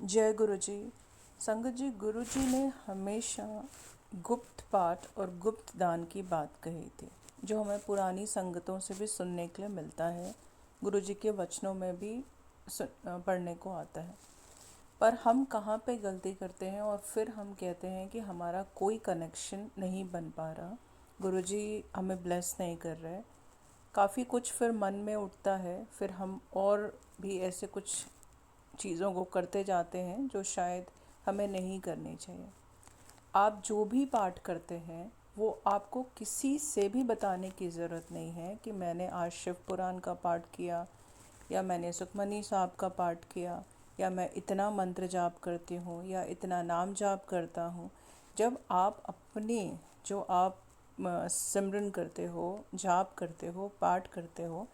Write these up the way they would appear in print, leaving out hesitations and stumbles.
जय गुरु जी। संगत जी, गुरु जी ने हमेशा गुप्त पाठ और गुप्त दान की बात कही थी, जो हमें पुरानी संगतों से भी सुनने के लिए मिलता है, गुरु जी के वचनों में भी पढ़ने को आता है। पर हम कहाँ पे गलती करते हैं और फिर हम कहते हैं कि हमारा कोई कनेक्शन नहीं बन पा रहा, गुरु जी हमें ब्लेस नहीं कर रहे। काफ़ी कुछ फिर मन में उठता है, फिर हम और भी ऐसे कुछ चीज़ों को करते जाते हैं जो शायद हमें नहीं करनी चाहिए। आप जो भी पाठ करते हैं वो आपको किसी से भी बताने की ज़रूरत नहीं है कि मैंने आज शिव पुराण का पाठ किया, या मैंने सुखमनी साहब का पाठ किया, या मैं इतना मंत्र जाप करती हूँ, या इतना नाम जाप करता हूँ। जब आप अपने जो आप सिमरन करते हो, जाप करते हो, पाठ करते हो,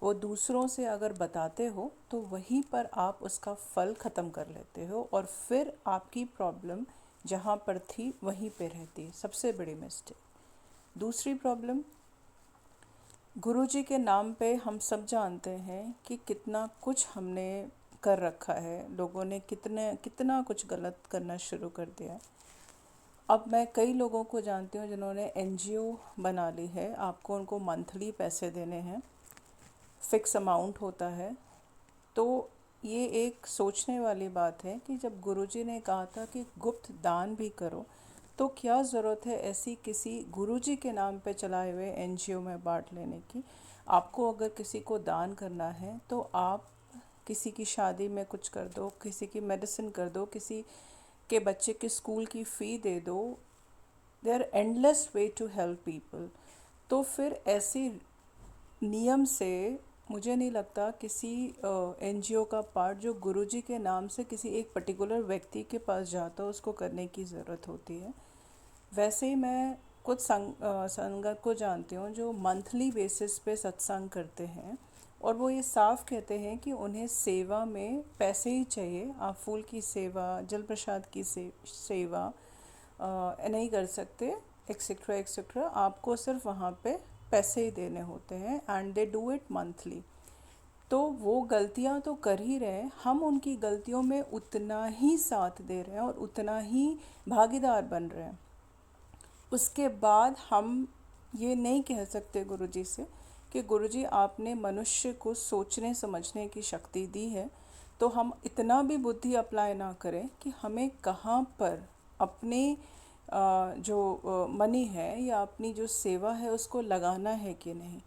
वो दूसरों से अगर बताते हो तो वहीं पर आप उसका फल ख़त्म कर लेते हो, और फिर आपकी प्रॉब्लम जहाँ पर थी वहीं पे रहती है। सबसे बड़ी मिस्टेक। दूसरी प्रॉब्लम, गुरुजी के नाम पे हम सब जानते हैं कि कितना कुछ हमने कर रखा है, लोगों ने कितना कुछ गलत करना शुरू कर दिया। अब मैं कई लोगों को जानती हूँ जिन्होंने एनजीओ बना ली है। आपको उनको मंथली पैसे देने हैं, फिक्स अमाउंट होता है। तो ये एक सोचने वाली बात है कि जब गुरुजी ने कहा था कि गुप्त दान भी करो, तो क्या ज़रूरत है ऐसी किसी गुरुजी के नाम पे चलाए हुए एनजीओ में बांट लेने की। आपको अगर किसी को दान करना है तो आप किसी की शादी में कुछ कर दो, किसी की मेडिसिन कर दो, किसी के बच्चे की स्कूल की फ़ी दे दो। There endless way to help people. तो फिर ऐसे नियम से मुझे नहीं लगता किसी एनजीओ का पार्ट जो गुरुजी के नाम से किसी एक पर्टिकुलर व्यक्ति के पास जाता है उसको करने की ज़रूरत होती है। वैसे ही मैं कुछ संगत को जानती हूँ जो मंथली बेसिस पे सत्संग करते हैं, और वो ये साफ कहते हैं कि उन्हें सेवा में पैसे ही चाहिए। आप फूल की सेवा, जल प्रसाद की सेवा नहीं कर सकते, एक्सेट्रा एक्सेट्रा। आपको सिर्फ वहाँ पे पैसे ही देने होते हैं, and they do it monthly. तो वो गलतियाँ तो कर ही रहे हैं, हम उनकी गलतियों में उतना ही साथ दे रहे हैं और उतना ही भागीदार बन रहे हैं। उसके बाद हम ये नहीं कह सकते गुरुजी से कि गुरुजी आपने मनुष्य को सोचने समझने की शक्ति दी है, तो हम इतना भी बुद्धि अप्लाई ना करें कि हमें कहाँ पर अपने जो मनी है या अपनी जो सेवा है उसको लगाना है कि नहीं।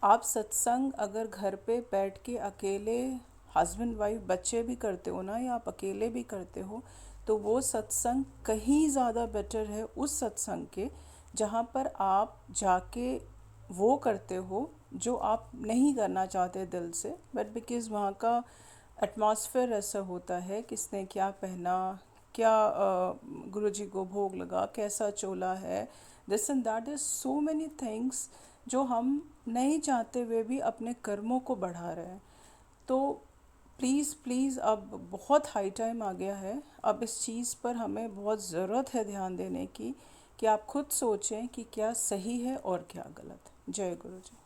आप सत्संग अगर घर पे बैठ के अकेले, हस्बैंड वाइफ बच्चे भी करते हो ना, या आप अकेले भी करते हो, तो वो सत्संग कहीं ज़्यादा बेटर है उस सत्संग के जहाँ पर आप जाके वो करते हो जो आप नहीं करना चाहते दिल से, बट बिकॉज़ वहाँ का एटमॉस्फेयर ऐसा होता है, किसने क्या पहना, क्या गुरुजी को भोग लगा, कैसा चोला है, this and that is so many things जो हम नहीं चाहते हुए भी अपने कर्मों को बढ़ा रहे हैं। तो प्लीज़ प्लीज़, अब बहुत हाई टाइम आ गया है। अब इस चीज़ पर हमें बहुत ज़रूरत है ध्यान देने की, कि आप खुद सोचें कि क्या सही है और क्या गलत। जय गुरु जी।